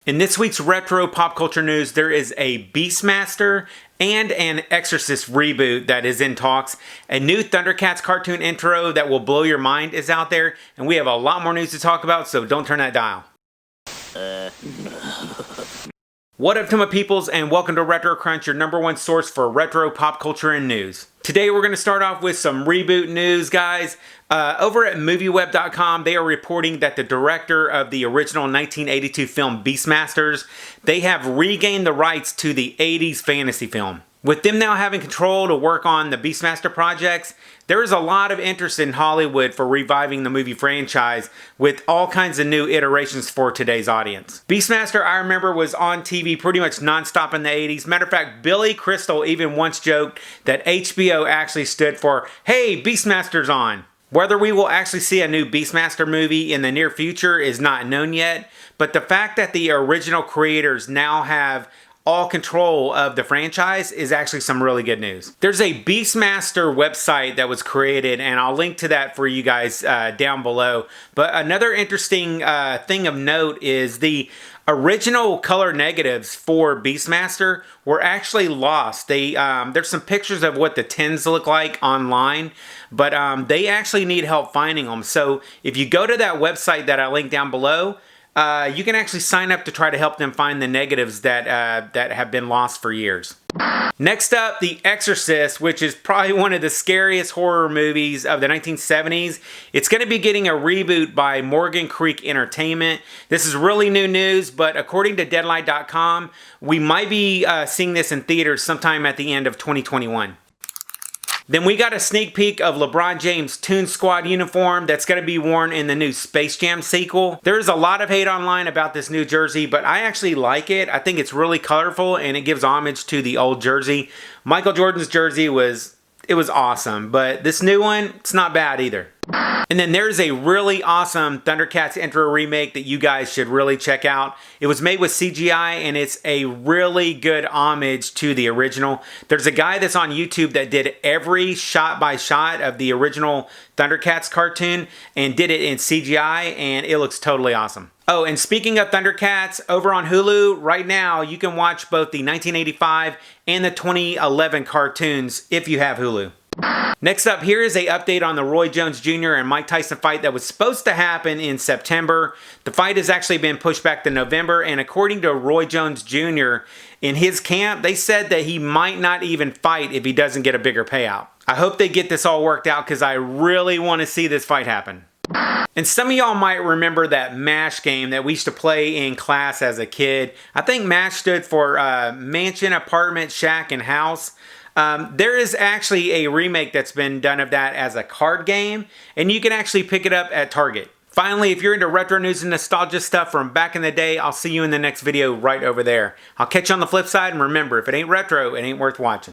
In this week's retro pop culture news, there is a Beastmaster and an Exorcist reboot that is in talks. A new Thundercats cartoon intro that will blow your mind is out there, and we have a lot more news to talk about, so don't turn that dial. What up to my peoples, and welcome to Retro Crunch, your #1 source for retro pop culture and news. Today we're going to start off with some reboot news, guys. Over at MovieWeb.com, they are reporting that the director of the original 1982 film Beastmasters, they have regained the rights to the 80s fantasy film. With them now having control to work on the Beastmaster projects, there is a lot of interest in Hollywood for reviving the movie franchise with all kinds of new iterations for today's audience. Beastmaster, I remember, was on TV pretty much nonstop in the 80s. Matter of fact, Billy Crystal even once joked that HBO actually stood for, "Hey, Beastmaster's on." Whether we will actually see a new Beastmaster movie in the near future is not known yet, but the fact that the original creators now have all control of the franchise is actually some really good news. There's a Beastmaster website that was created, and I'll link to that for you guys down below. But another interesting thing of note is the original color negatives for Beastmaster were actually lost. There's some pictures of what the tins look like online, but they actually need help finding them. So if you go to that website that I linked down below, you can actually sign up to try to help them find the negatives that have been lost for years. Next up, The Exorcist, which is probably one of the scariest horror movies of the 1970s. It's going to be getting a reboot by Morgan Creek Entertainment. This is really new news, but according to Deadline.com, we might be seeing this in theaters sometime at the end of 2021. Then we got a sneak peek of LeBron James' Toon Squad uniform that's going to be worn in the new Space Jam sequel. There's a lot of hate online about this new jersey, but I actually like it. I think it's really colorful and it gives homage to the old jersey. Michael Jordan's jersey was awesome, but this new one, it's not bad either. And then there's a really awesome Thundercats intro remake that you guys should really check out. It was made with CGI and it's a really good homage to the original. There's a guy that's on YouTube that did every shot by shot of the original Thundercats cartoon and did it in CGI, and it looks totally awesome. Oh, and speaking of Thundercats, over on Hulu right now, you can watch both the 1985 and the 2011 cartoons if you have Hulu. Next up, here is an update on the Roy Jones Jr. and Mike Tyson fight that was supposed to happen in September. The fight has actually been pushed back to November, and according to Roy Jones Jr., in his camp, they said that he might not even fight if he doesn't get a bigger payout. I hope they get this all worked out because I really want to see this fight happen. And some of y'all might remember that MASH game that we used to play in class as a kid. I think MASH stood for Mansion, Apartment, Shack, and House. There is actually a remake that's been done of that as a card game, and you can actually pick it up at Target. Finally, if you're into retro news and nostalgia stuff from back in the day, I'll see you in the next video right over there. I'll catch you on the flip side, and remember, if it ain't retro, it ain't worth watching.